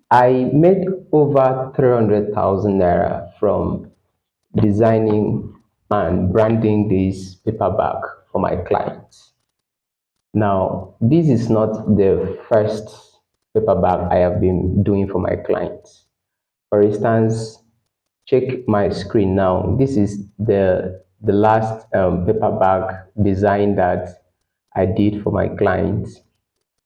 I made over 300,000 naira from designing and branding this paper bag for my clients. Now, this is not the first paper bag I have been doing for my clients. For instance, check my screen now. This is the last paper bag design that I did for my clients,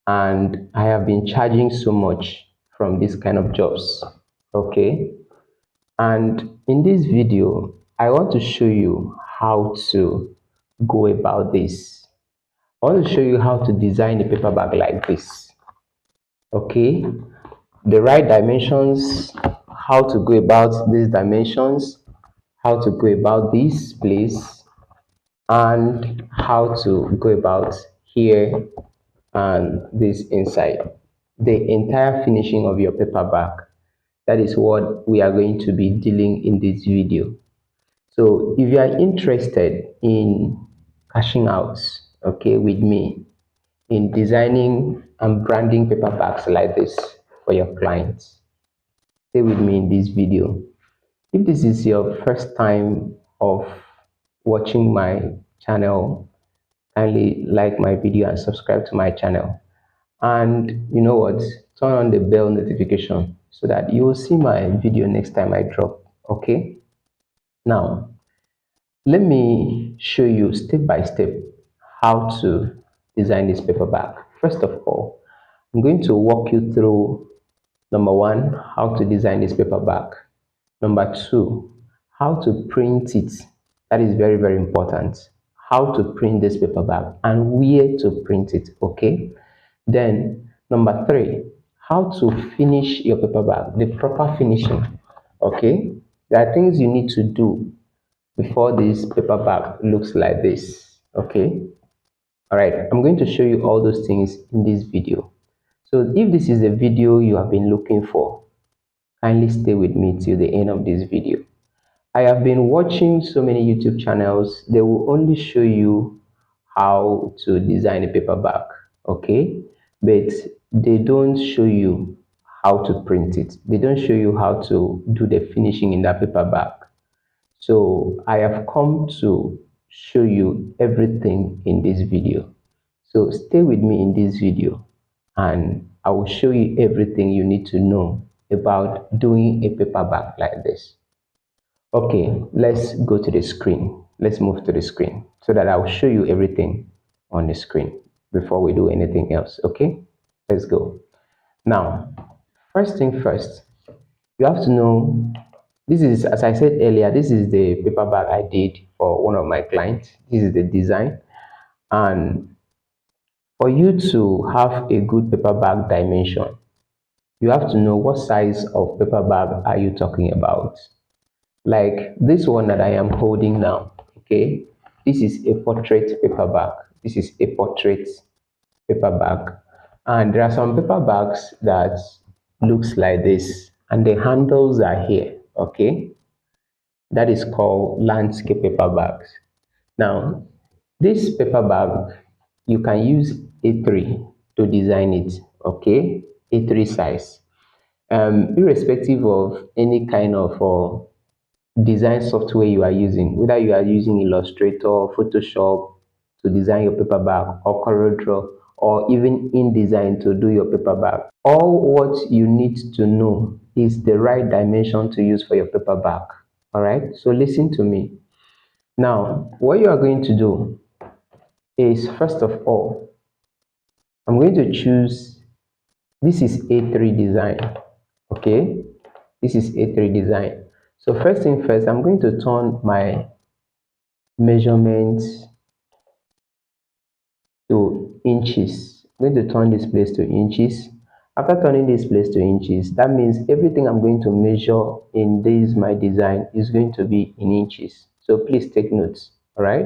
and I have been charging so much from this kind of jobs. Okay, and in this video, I want to show you how to go about this. I want to show you how to design a paper bag like this. Okay, the right dimensions, how to go about these dimensions, how to go about this place, and how to go about here and this inside. The entire finishing of your paper bag. That is what we are going to be dealing in this video. So if you are interested in cashing out, okay, with me in designing and branding paper bags like this for your clients, stay with me in this video. If this is your first time of watching my channel, kindly like my video and subscribe to my channel. And you know what? Turn on the bell notification so that you will see my video next time I drop. Okay? Now, let me show you step by step how to design this paper bag. First of all, I'm going to walk you through number one, how to design this paper bag. Number two, how to print it. That is very, very important. How to print this paper bag and where to print it. Okay. Then number three, how to finish your paper bag, the proper finishing. Okay. There are things you need to do before this paper bag looks like this. Okay. All right. I'm going to show you all those things in this video. So if this is a video you have been looking for, kindly stay with me till the end of this video. I have been watching so many YouTube channels. They will only show you how to design a paper bag, okay? But they don't show you how to print it. They don't show you how to do the finishing in that paper bag. So I have come to show you everything in this video. So stay with me in this video and I will show you everything you need to know about doing a paper bag like this. Okay, let's go to the screen. Let's move to the screen so that I'll show you everything on the screen before we do anything else. Okay, let's go. Now, first thing first, you have to know this is, as I said earlier, this is the paper bag I did for one of my clients. This is the design, and for you to have a good paper bag dimension, you have to know what size of paper bag are you talking about. Like this one that I am holding now, okay, this is a portrait paper bag. This is a portrait paper bag, and there are some paper bags that looks like this and the handles are here. Okay, that is called landscape paper bags. Now this paper bag, you can use A3 to design it. Okay, A3 size, irrespective of any kind of design software you are using, whether you are using Illustrator, Photoshop to design your paper bag, or CorelDRAW, or even InDesign to do your paper bag. All what you need to know is the right dimension to use for your paper bag. All right, so listen to me. Now, what you are going to do is, first of all, I'm going to choose, this is A3 design. Okay, this is A3 design. So first thing first, I'm going to turn my measurements to inches. I'm going to turn this place to inches. After turning this place to inches, that means everything I'm going to measure in this my design is going to be in inches. So please take notes. All right,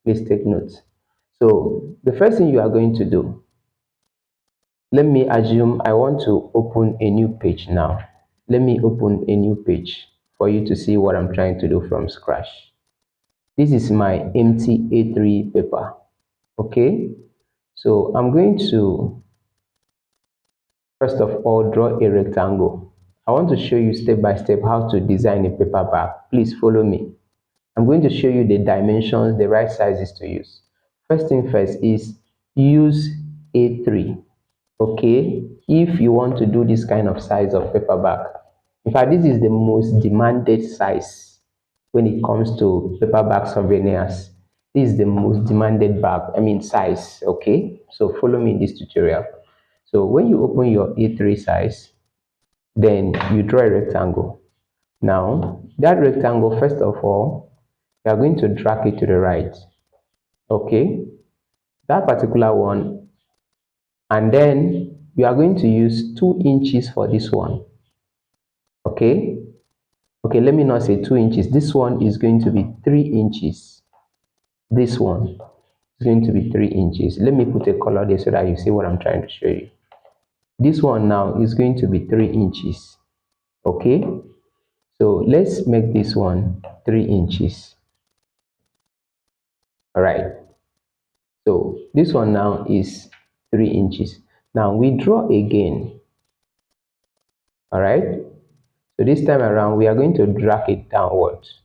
please take notes. So the first thing you are going to do, let me assume I want to open a new page now. Let me open a new page for you to see what I'm trying to do from scratch. This is my empty A3 paper. Okay, so I'm going to First of all, draw a rectangle. I want to show you step by step how to design a paper bag. Please follow me. I'm going to show you the dimensions, the right sizes to use. First thing first is use A3. Okay, if you want to do this kind of size of paper bag. In fact, this is the most demanded size when it comes to paper bag souvenirs. This is the most demanded bag, size. Okay, so follow me in this tutorial. So when you open your A3 size, then you draw a rectangle. Now, that rectangle, first of all, you are going to drag it to the right. Okay, that particular one, and then you are going to use 2 inches for this one. Okay, let me not say 2 inches. This one is going to be 3 inches. This one is going to be 3 inches. Let me put a color there so that you see what I'm trying to show you. This one now is going to be 3 inches. Okay, so let's make this one 3 inches. All right, so this one now is 3 inches. Now we draw again. All right, so this time around we are going to drag it downwards.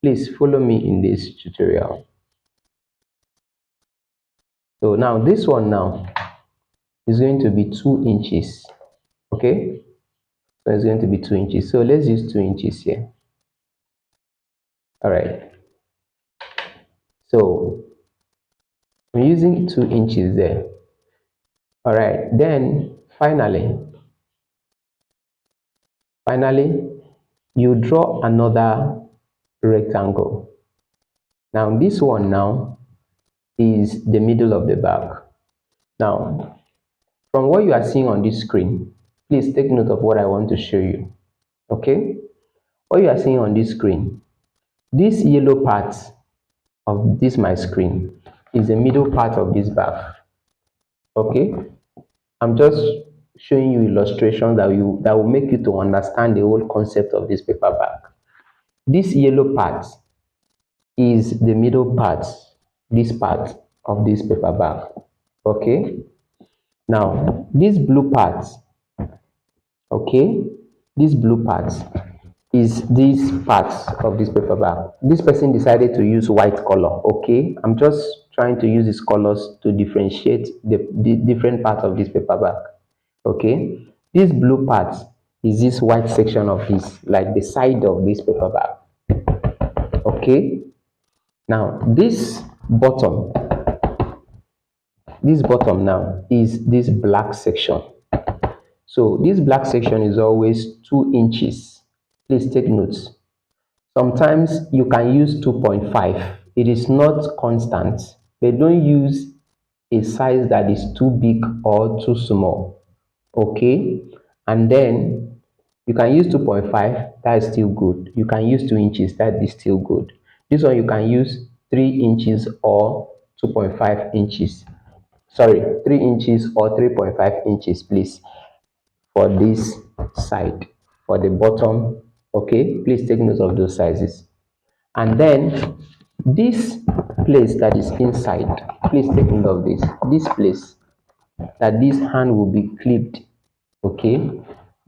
Please follow me in this tutorial. So now this one now is going to be 2 inches. Okay, so it's going to be 2 inches. So let's use 2 inches here. All right, so I'm using 2 inches there. All right, then finally you draw another rectangle. Now this one now is the middle of the bag. Now from what you are seeing on this screen, please take note of what I want to show you. Okay, what you are seeing on this screen, this yellow part of this my screen is the middle part of this bag. Okay, I'm just showing you illustrations that will make you to understand the whole concept of this paper bag. This yellow part is the middle part, this part of this paper bag. Okay, now this blue part, okay, this blue part is this part of this paper bag. This person decided to use white color. Okay, I'm just trying to use these colors to differentiate the different parts of this paper bag. Okay, this blue part is this white section of this, like the side of this paper bag. Okay, now this bottom now is this black section. So this black section is always 2 inches. Please take notes. Sometimes you can use 2.5. It is not constant, but don't use a size that is too big or too small. Okay, and then you can use 2.5, that is still good. You can use 2 inches, that is still good. This one you can use 3 inches or 2.5 inches. Sorry, 3 inches or 3.5 inches, please, for this side, for the bottom. Okay, please take note of those sizes. And then this place that is inside, please take note of this place that this hand will be clipped. Okay,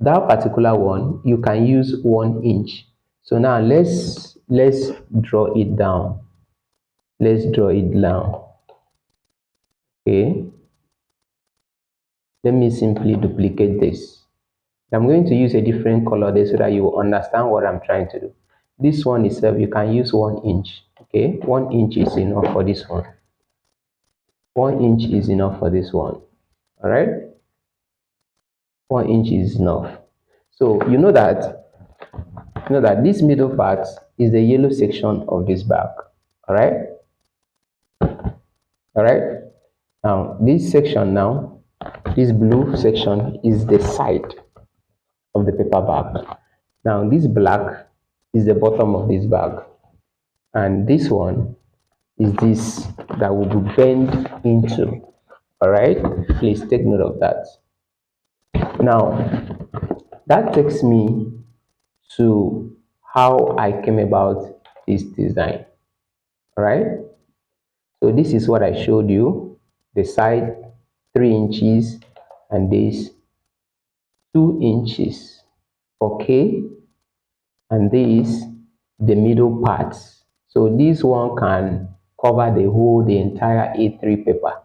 that particular one you can use 1 inch. So now let's draw it down. Let's draw it down. Okay, let me simply duplicate this. I'm going to use a different color there so that you will understand what I'm trying to do. This one itself, you can use 1 inch. Okay, 1 inch is enough for this one. 1 inch is enough for this one. All right, 1 inch is enough. So you know that this middle part is the yellow section of this bag. All right, now this section now, this blue section is the side of the paper bag. Now this black is the bottom of this bag, and this one is this that will be bent into. All right, please take note of that. Now that takes me to how I came about this design. All right, so this is what I showed you, the side 3 inches and this 2 inches, okay, and this the middle part. So this one can cover the entire A3 paper,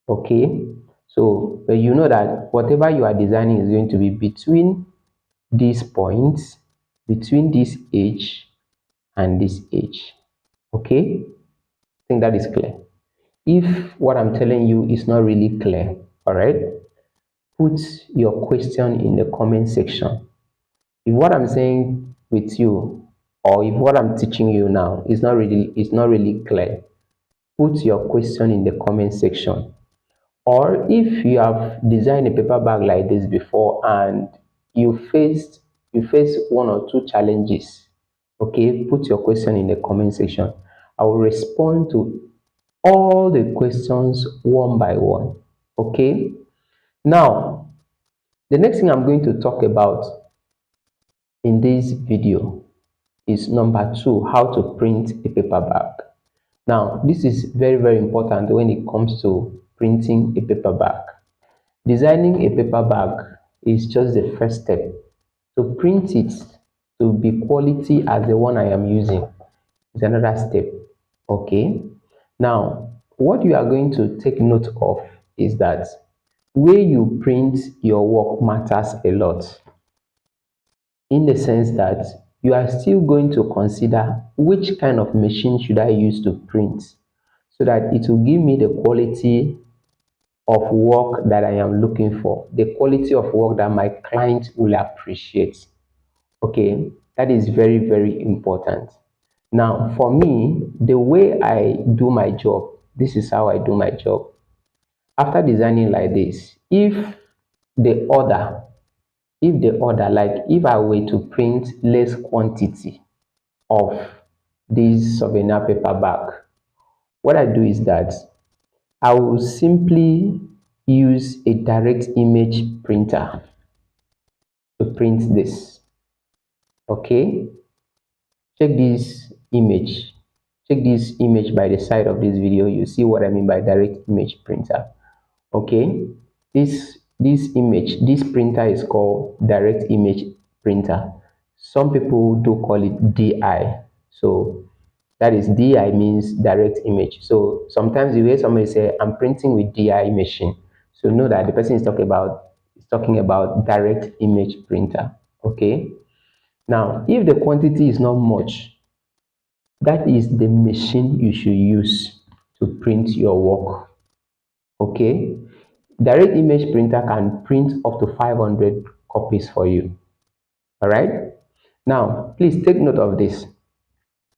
okay. So you know that whatever you are designing is going to be between these points, between this edge and this edge, okay. I think that is clear. If what I'm telling you is not really clear, all right, put your question in the comment section. If what I'm saying with you, or if what I'm teaching you now is not really clear, put your question in the comment section. Or if you have designed a paper bag like this before and you faced one or two challenges, okay, put your question in the comment section. I will respond to all the questions one by one, okay. Now, the next thing I'm going to talk about in this video is number two, how to print a paper bag. Now, this is very, very important when it comes to printing a paper bag. Designing a paper bag is just the first step. To print it to be quality as the one I am using is another step, okay. Now, what you are going to take note of is that where you print your work matters a lot, in the sense that you are still going to consider which kind of machine should I use to print, so that it will give me the quality of work that I am looking for, the quality of work that my client will appreciate. Okay, that is very, very important. Now, for me, the way I do my job, this is how I do my job. After designing like this, the order, like if I were to print less quantity of this souvenir paper bag, what I do is that I will simply use a direct image printer to print this, okay. Check this image by the side of this video. You see what I mean by direct image printer, okay. This printer is called direct image printer. Some people do call it DI. So that is, DI means direct image. So sometimes you hear somebody say, I'm printing with DI machine, so know that the person is talking about direct image printer, okay. Now, if the quantity is not much, that is the machine you should use to print your work, okay. Direct image printer can print up to 500 copies for you, all right. Now, please take note of this.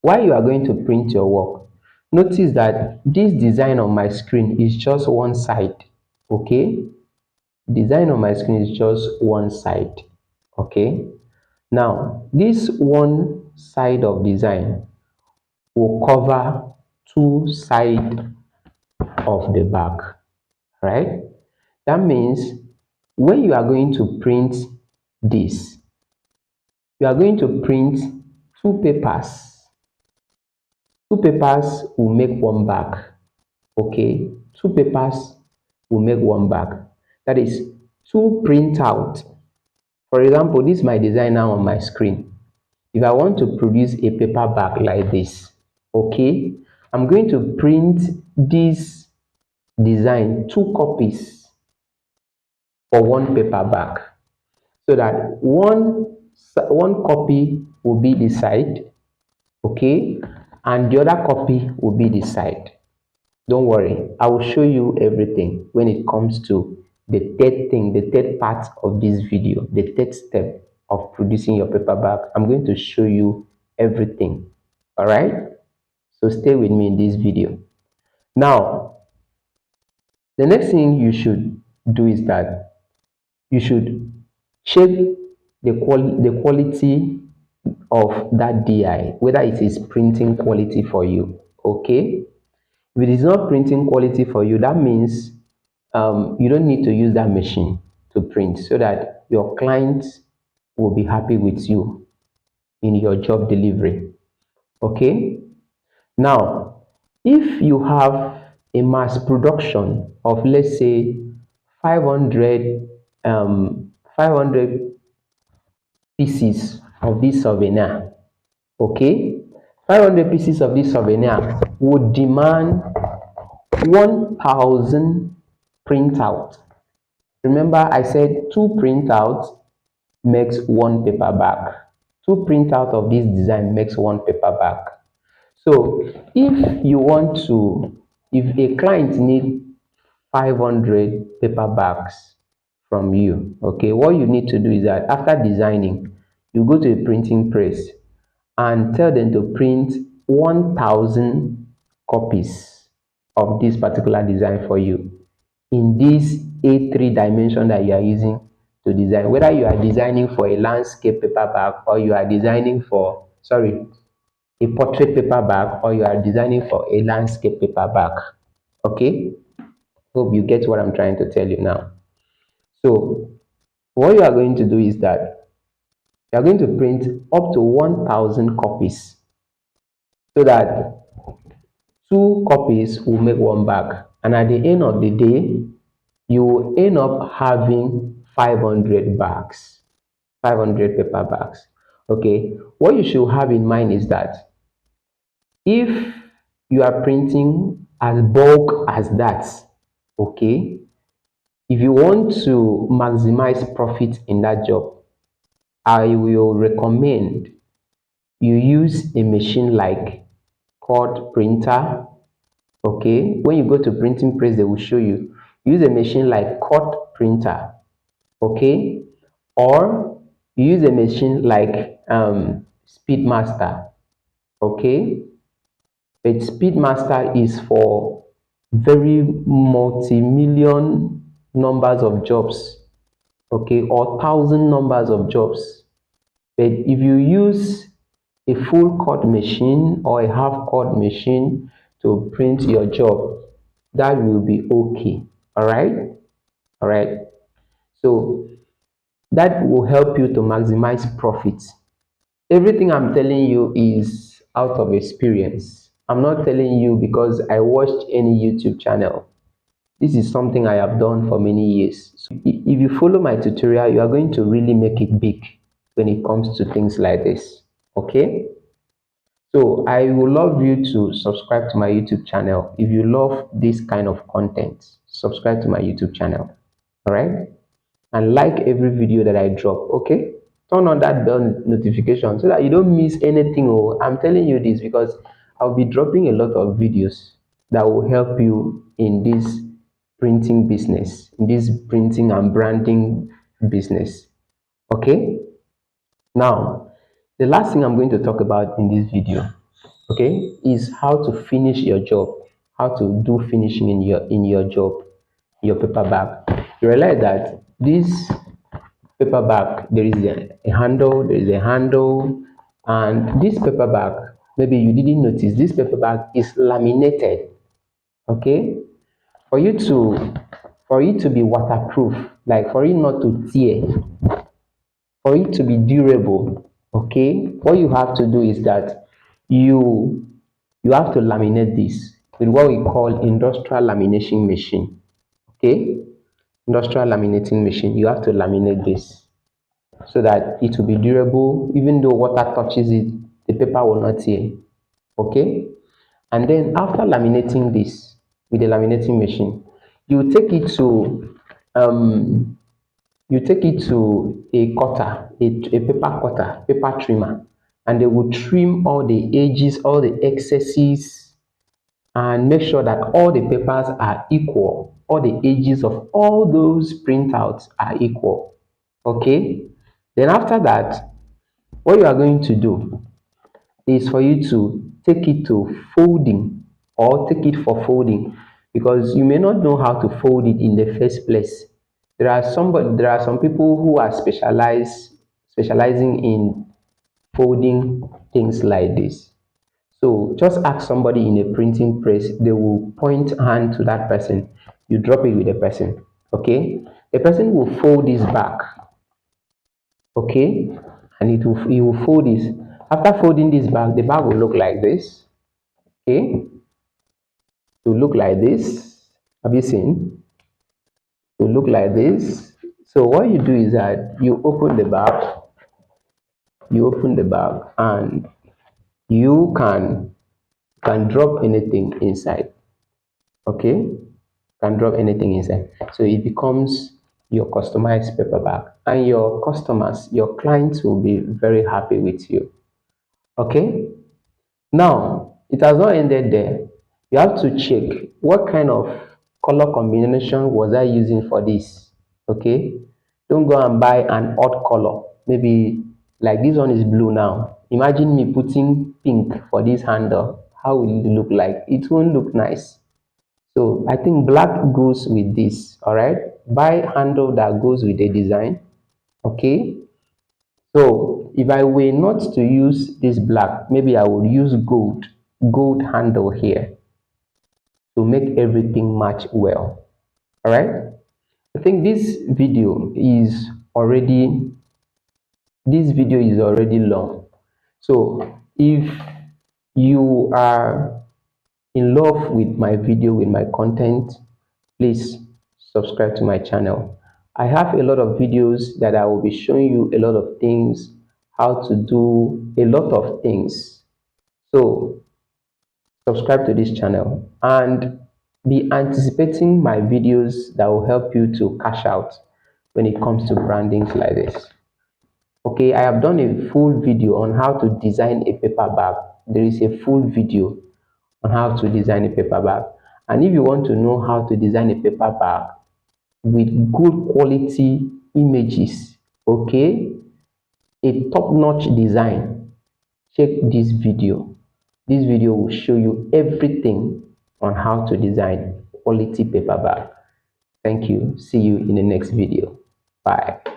While you are going to print your work, notice that this design on my screen is just one side, okay. Design on my screen is just one side, okay. Now, this one side of design will cover two sides of the bag, right. That means when you are going to print this, you are going to print two papers. Two papers will make one bag, okay. Two papers will make one bag. That is two printout. For example, this is my design now on my screen. If I want to produce a paper bag like this, okay, I'm going to print this design two copies for one paper bag, so that one copy will be the side, okay, and the other copy will be the side. Don't worry, I will show you everything when it comes to the third part of this video, the third step of producing your paper bag. I'm going to show you everything, all right. So stay with me in this video. Now, the next thing you should do is that you should check the quality of that DI, whether it is printing quality for you, okay. If it is not printing quality for you, that means you don't need to use that machine to print, so that your clients will be happy with you in your job delivery, okay. Now, if you have a mass production of, let's say, 500 500 pieces of this souvenir. Okay, 500 pieces of this souvenir would demand 1,000 printout. Remember, I said 2 printouts makes 1 paperback. 2 printout of this design makes 1 paperback. So if you want to, if a client need 500 paperbacks from you, okay, what you need to do is that after designing, you go to a printing press and tell them to print 1,000 copies of this particular design for you in this A3 dimension that you are using to design. Whether you are designing for a landscape paperback, or you are designing for, sorry, a portrait paperback, or you are designing for a landscape paperback. Okay, hope you get what I'm trying to tell you now. So what you are going to do is that you are going to print up to 1,000 copies, so that 2 copies will make 1 bag, and at the end of the day you will end up having 500 bags, 500 paper bags. Okay, what you should have in mind is that if you are printing as bulk as that, okay, if you want to maximize profit in that job, I will recommend you use a machine like cord printer. Okay, when you go to printing press, they will show you use a machine like cut printer. Okay, or you use a machine like Speedmaster. Okay, but Speedmaster is for very multi-million numbers of jobs, okay, or thousand numbers of jobs. But if you use a full cut machine or a half cut machine to print your job, that will be okay. All right. So that will help you to maximize profits. Everything I'm telling you is out of experience. I'm not telling you because I watched any YouTube channel. This is something I have done for many years. So if you follow my tutorial, you are going to really make it big when it comes to things like this. Okay? So I would love you to subscribe to my YouTube channel. If you love this kind of content, subscribe to my YouTube channel. All right? And like every video that I drop. Okay, turn on that bell notification so that you don't miss anything. Oh, I'm telling you this because I'll be dropping a lot of videos that will help you in this printing business, in this printing and branding business. Okay, now the last thing I'm going to talk about in this video, okay, is how to finish your job, how to do finishing in your job, your paperback. You realize that this paperback, there is a handle, and this paperback, maybe you didn't notice, this paperback is laminated. Okay, for you to be waterproof, like for it not to tear, for it to be durable. Okay, what you have to do is that you you have to laminate this with what we call industrial lamination machine. Okay, industrial laminating machine, you have to laminate this so that it will be durable. Even though water touches it, the paper will not tear. Okay, and then after laminating this with the laminating machine, you take it to um a cutter, a paper cutter, paper trimmer, and they will trim all the edges, all the excesses, and make sure that all the papers are equal, all the edges of all those printouts are equal. Okay, then after that, what you are going to do is for you to take it to folding, or take it for folding, because you may not know how to fold it in the first place. There are some people who are specializing in folding things like this. So just ask somebody in a printing press, they will point hand to that person. You drop it with the person. Okay, the person will fold this back. Okay, and he will fold this. After folding this back, the bag will look like this. Okay, to look like this. Have you seen? To look like this. So what you do is that you open the bag and you can drop anything inside. Okay, can drop anything inside. So it becomes your customized paper bag, and your customers, your clients will be very happy with you. Okay, now it has not ended there. You have to check what kind of color combination was I using for this. Okay, don't go and buy an odd color. Maybe like this one is blue now. Imagine me putting pink for this handle. How will it look like? It won't look nice. So I think black goes with this. All right, buy handle that goes with the design. Okay, so if I were not to use this black, maybe I would use gold handle here to make everything match well. All right, I think already this video is already long. So if you are in love with my video, with my content, please subscribe to my channel. I have a lot of videos that I will be showing you a lot of things, how to do a lot of things. So subscribe to this channel and be anticipating my videos that will help you to cash out when it comes to brandings like this. Okay, I have done a full video on how to design a paper bag. There is a full video on how to design a paper bag. And if you want to know how to design a paper bag with good quality images, okay, a top-notch design, check this video. This video will show you everything on how to design quality paper bag. Thank you. See you in the next video. Bye.